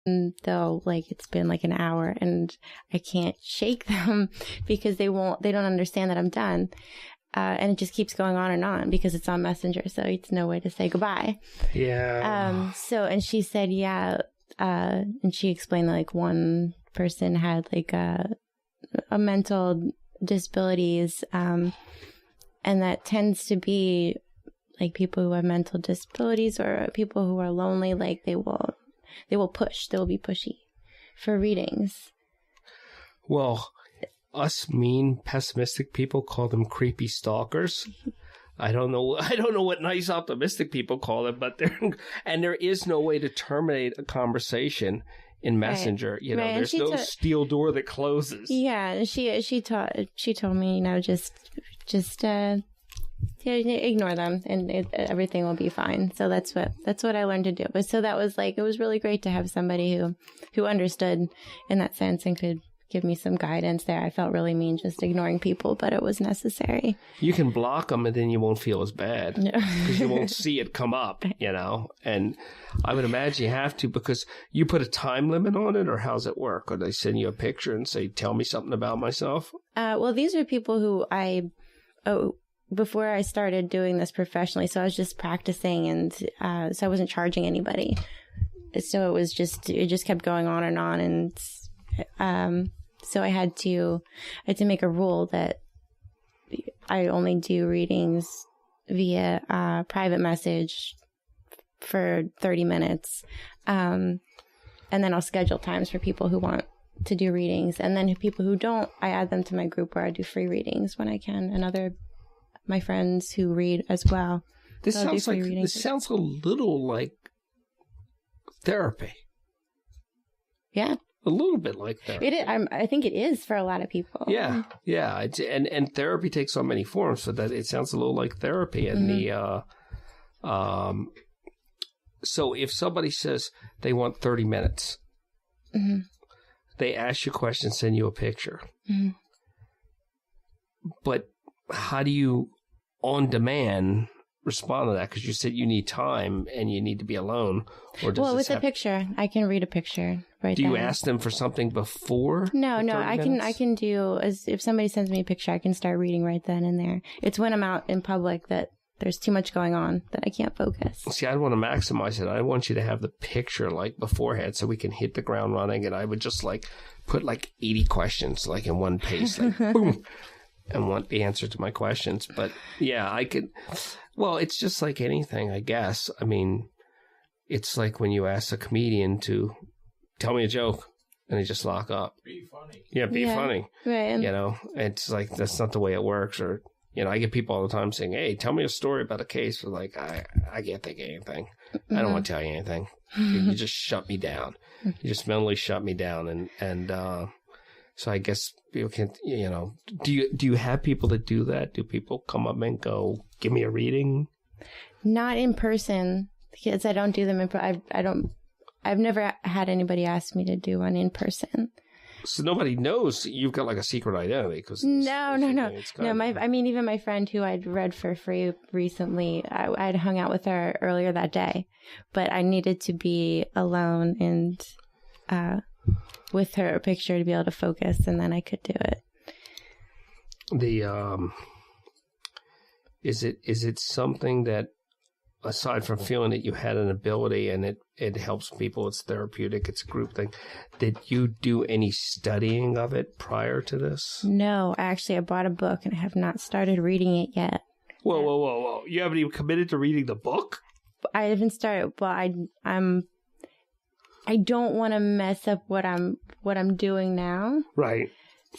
And they'll it's been like an hour and I can't shake them because they don't understand that I'm done. And it just keeps going on and on because it's on Messenger. So it's no way to say goodbye. Yeah. And she said, yeah. And she explained that one person had a mental disabilities. And that tends to be people who have mental disabilities or people who are lonely, they will be pushy for readings. Well, us mean, pessimistic people call them creepy stalkers. I don't know what nice, optimistic people call it, but there is no way to terminate a conversation in Messenger. Right. There's no steel door that closes. Yeah, she told me, just ignore them and everything will be fine. So that's what I learned to do. But so that was it was really great to have somebody who understood in that sense and could give me some guidance there. I felt really mean just ignoring people, but it was necessary. You can block them and then you won't feel as bad because you won't see it come up, and I would imagine you have to because you put a time limit on it, or how's it work? Or they send you a picture and say, tell me something about myself? Well, these are people who before I started doing this professionally, so I was just practicing and so I wasn't charging anybody. So it just kept going on and so I had to make a rule that I only do readings via private message for 30 minutes. And then I'll schedule times for people who want to do readings. And then people who don't, I add them to my group where I do free readings when I can, and my friends who read as well. This sounds a little like therapy. Yeah. A little bit like therapy. It is, I think it is for a lot of people. Yeah. And therapy takes so many forms, so that it sounds a little like therapy. And so if somebody says they want 30 minutes, they ask you questions, send you a picture. But how do you, on demand, respond to that? Because you said you need time and you need to be alone. Or does with a picture, I can read a picture right Do you then. ask them for something before? No. I can do if somebody sends me a picture, I can start reading right then and there. It's when I'm out in public that there's too much going on that I can't focus. See, I want to maximize it. I want you to have the picture beforehand so we can hit the ground running. And I would just put 80 questions in one pace, boom, and want the answer to my questions. But yeah, I could. Well, it's just like anything, I guess. I mean, it's like when you ask a comedian to tell me a joke and they just lock up. Be funny. Yeah, be funny. Right. It's that's not the way it works. Or, I get people all the time saying, hey, tell me a story about a case. But I can't think of anything. I don't want to tell you anything. You just shut me down. You just mentally shut me down. And so I guess people can't, do you have people that do that? Do people come up and go, give me a reading? Not in person, because I don't do them I've never had anybody ask me to do one in person. So nobody knows you've got a secret identity? No. Even my friend who I'd read for free recently, I'd hung out with her earlier that day, but I needed to be alone and with her picture to be able to focus, and then I could do it. Is it something that, aside from feeling that you had an ability and it helps people, it's therapeutic, it's a group thing, did you do any studying of it prior to this? No, actually, I bought a book and I have not started reading it yet. Whoa. You haven't even committed to reading the book? I haven't started. Well, I don't want to mess up what I'm doing now. Right.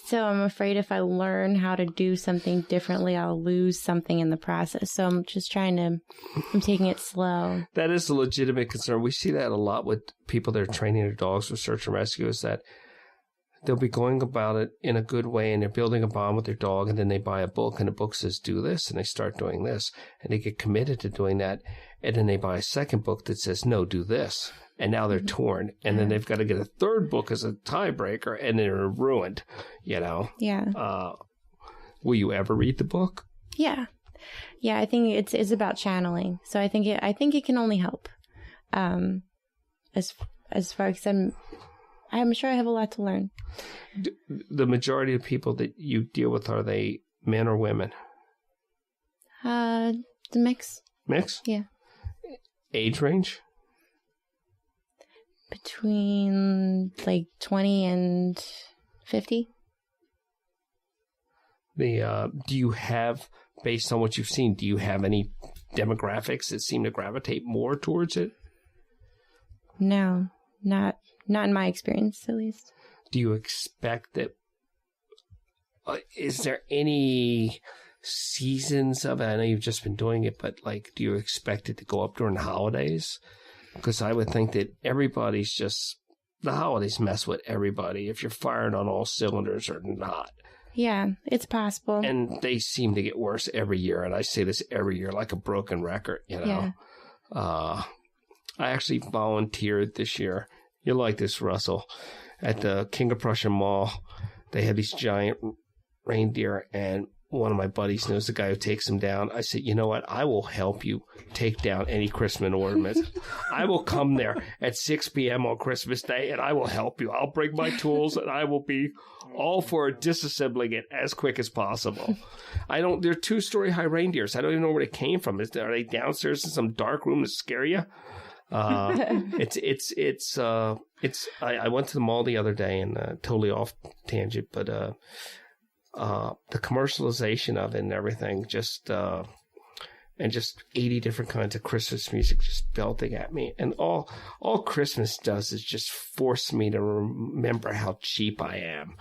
So I'm afraid if I learn how to do something differently, I'll lose something in the process. So I'm just I'm taking it slow. That is a legitimate concern. We see that a lot with people that are training their dogs for search and rescue, is that they'll be going about it in a good way and they're building a bond with their dog, and then they buy a book and the book says, do this, and they start doing this, and they get committed to doing that. And then they buy a second book that says, no, do this. And now they're torn. And then they've got to get a third book as a tiebreaker, and they're ruined, Yeah. Will you ever read the book? Yeah. Yeah, I think it's about channeling. So I think it can only help. As as far as I'm sure I have a lot to learn. The majority of people that you deal with, are they men or women? The mix. Mix? Yeah. Age range? Between like 20 and 50. Do you have, based on what you've seen, do you have any demographics that seem to gravitate more towards it? No, not in my experience, at least. Do you expect that? Is there any seasons of it? I know you've just been doing it, but like, do you expect it to go up during the holidays? Because I would think that everybody's just, the holidays mess with everybody if you're firing on all cylinders or not. Yeah, it's possible. And they seem to get worse every year. And I say this every year like a broken record, you know. Yeah. I actually volunteered this year. You'll like this, Russell. At the King of Prussia Mall, they had these giant reindeer, and one of my buddies knows the guy who takes them down. I said, you know what? I will help you take down any Christmas ornaments. I will come there at 6 p.m. on Christmas Day, and I will help you. I'll bring my tools, and I will be all for disassembling it as quick as possible. They're 2-story high reindeers. I don't even know where they came from. Are they downstairs in some dark room to scare you? I went to the mall the other day, and totally off tangent, but the commercialization of it and everything, and just 80 different kinds of Christmas music just belting at me. And all Christmas does is just force me to remember how cheap I am.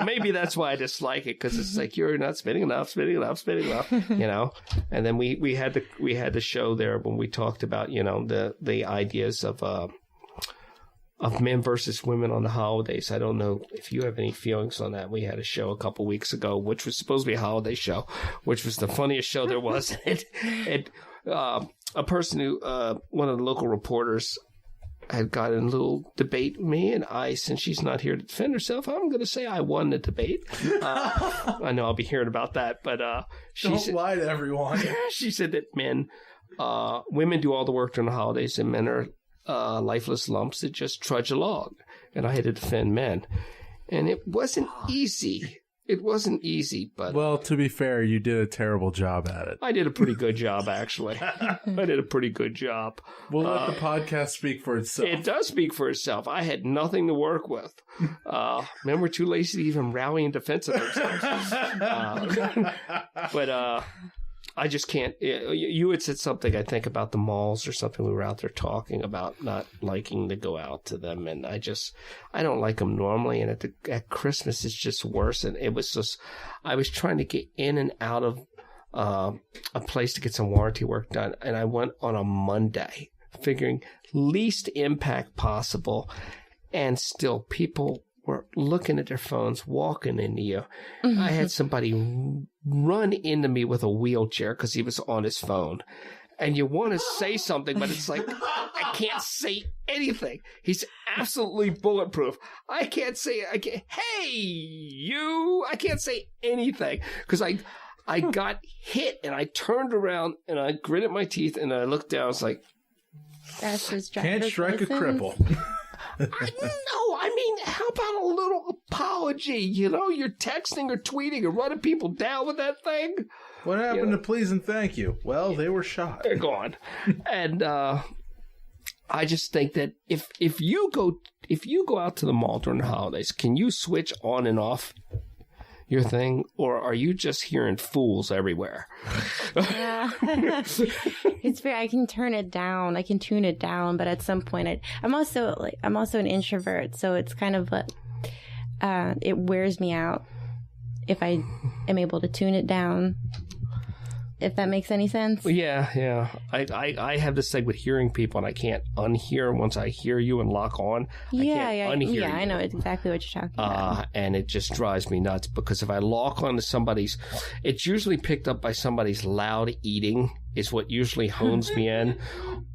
Maybe that's why I dislike it, because it's like, you're not spending enough, And then we had the show there when we talked about, the ideas of men versus women on the holidays. I don't know if you have any feelings on that. We had a show a couple weeks ago, which was supposed to be a holiday show, which was the funniest show there was. A person who, one of the local reporters, had got in a little debate with me, and since she's not here to defend herself, I'm going to say I won the debate. I know I'll be hearing about that, but don't lie to everyone. She said that women do all the work during the holidays, and men are lifeless lumps that just trudge along. And I had to defend men. And it wasn't easy. But... Well, to be fair, you did a terrible job at it. I did a pretty good job, actually. I did a pretty good job. We'll let the podcast speak for itself. It does speak for itself. I had nothing to work with. Men were too lazy to even rally in defense of themselves. But I just can't. You had said something, I think, about the malls or something. We were out there talking about not liking to go out to them, and I don't like them normally. And at Christmas, it's just worse. And it was just, I was trying to get in and out of a place to get some warranty work done, and I went on a Monday, figuring least impact possible, and still people were looking at their phones, walking into you. Mm-hmm. I had somebody run into me with a wheelchair because he was on his phone. And you want to say something, but it's like, I can't say anything. He's absolutely bulletproof. I can't say anything because I got hit, and I turned around and I gritted my teeth and I looked down. I was like, can't strike a cripple. I mean, how about a little apology? You're texting or tweeting or running people down with that thing. What happened to please and thank you? Well, they were shot. They're gone. And I just think that if you go out to the mall during the holidays, can you switch on and off your thing, or are you just hearing fools everywhere? Yeah. It's fair. I can turn it down. I can tune it down, but at some point, I'm also an introvert, so it's kind of it wears me out if I am able to tune it down. If that makes any sense. Yeah. I have this thing with hearing people, and I can't unhear once I hear you and lock on. I can't unhear you. I know exactly what you're talking about. And it just drives me nuts, because if I lock onto somebody's, it's usually picked up by somebody's loud eating is what usually hones me in,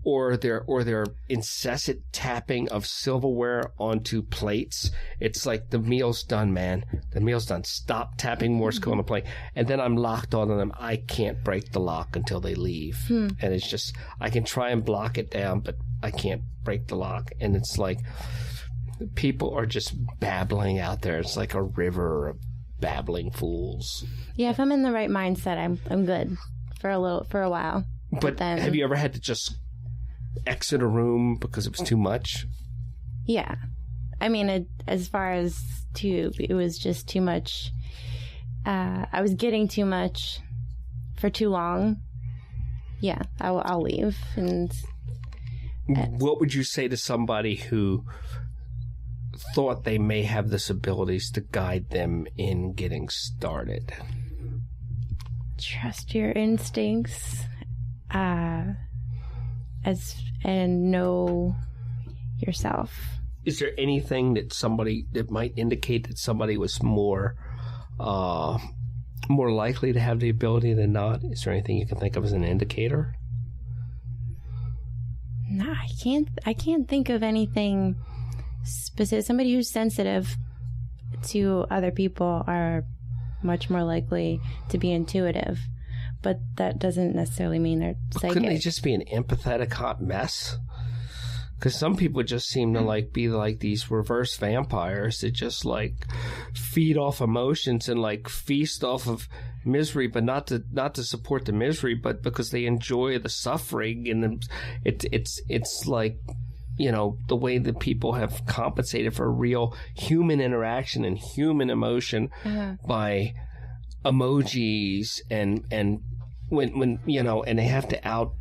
or their incessant tapping of silverware onto plates. It's like, the meal's done, man. The meal's done. Stop tapping Morse code on the plate. And then I'm locked onto them. I can't break the lock until they leave. And it's just, I can try and block it down, but I can't break the lock. And it's like, people are just babbling out there. It's like a river of babbling fools. Yeah, if I'm in the right mindset, I'm good for a while. But then, have you ever had to just exit a room because it was too much? Yeah. I mean, as far as it was just too much. I was getting too much for too long. Yeah, I'll leave. And what would you say to somebody who thought they may have this abilities to guide them in getting started? Trust your instincts, and know yourself. Is there anything that might indicate that somebody was more likely to have the ability than not? Is there anything you can think of as an indicator? No, I can't think of anything specific. Somebody who's sensitive to other people are much more likely to be intuitive, but that doesn't necessarily mean they're psychic. Couldn't they just be an empathetic hot mess? Because some people just seem to be like these reverse vampires that just feed off emotions and feast off of misery, but not to support the misery, but because they enjoy the suffering. And it's like, the way that people have compensated for real human interaction and human emotion by emojis and when and they have to out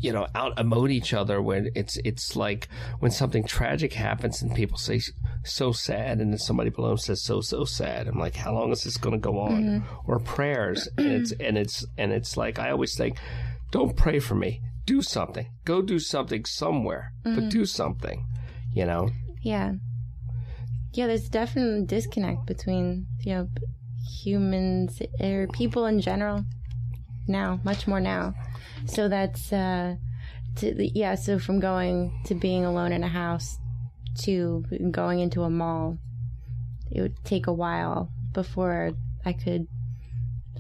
emote each other when it's like when something tragic happens and people say so sad, and then somebody below them says so sad. I'm like, how long is this going to go on? Or prayers, and it's like, I always think, don't pray for me. Do something. Go do something somewhere, but do something, Yeah. Yeah, there's definitely a disconnect between, humans or people in general now, much more now. So that's, so from going to being alone in a house to going into a mall, it would take a while before I could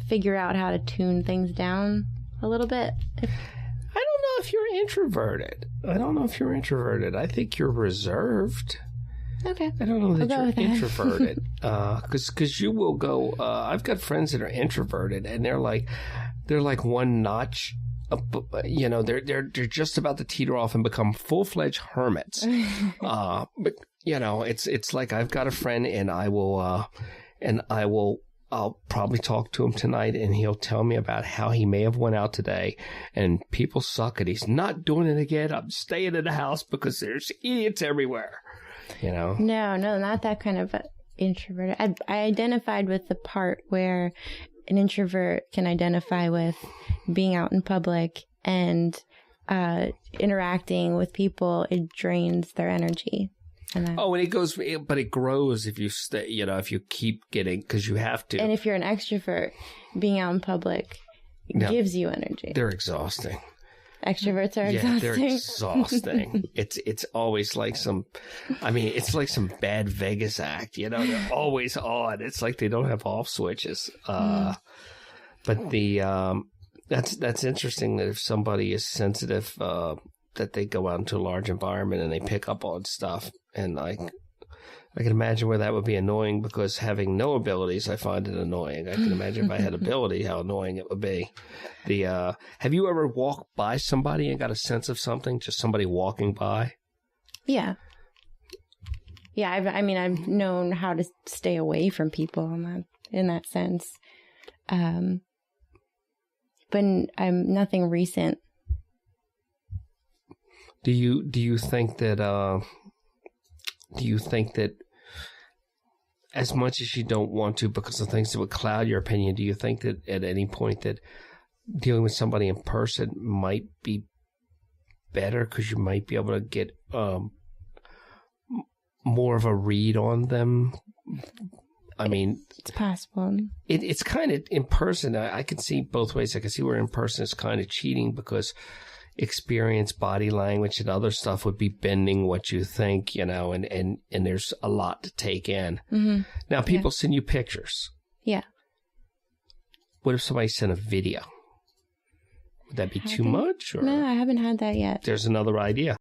figure out how to tune things down a little bit. I don't know if you're introverted. I think you're reserved. Okay. I don't know that you're introverted. Because you will go, I've got friends that are introverted, and they're like one notch. They're just about to teeter off and become full-fledged hermits. But it's like, I've got a friend, and I'll probably talk to him tonight, and he'll tell me about how he may have went out today and people suck and he's not doing it again. I'm staying in the house because there's idiots everywhere. No, not that kind of introvert. I identified with the part where an introvert can identify with being out in public and interacting with people. It drains their energy. And it goes, but it grows if you stay, if you keep getting, because you have to. And if you're an extrovert, being out in public gives you energy. They're exhausting. Extroverts are exhausting. Yeah, they're exhausting. It's always like it's like some bad Vegas act, they're always on. It's like they don't have off switches. But that's interesting that if somebody is sensitive, that they go out into a large environment and they pick up on stuff. And I can imagine where that would be annoying, because having no abilities, I find it annoying. I can imagine if I had ability, how annoying it would be. Have you ever walked by somebody and got a sense of something? Just somebody walking by? Yeah. Yeah, I've known how to stay away from people in that sense. But I'm nothing recent. Do you think that as much as you don't want to because of things that would cloud your opinion, do you think that at any point that dealing with somebody in person might be better because you might be able to get more of a read on them I mean, it's possible. It's kind of in person. I can see both ways. I can see where in person is kind of cheating because experience, body language, and other stuff would be bending what you think, and there's a lot to take in. Mm-hmm. Now, people send you pictures. Yeah. What if somebody sent a video? Would that be too much? Or? No, I haven't had that yet. There's another idea.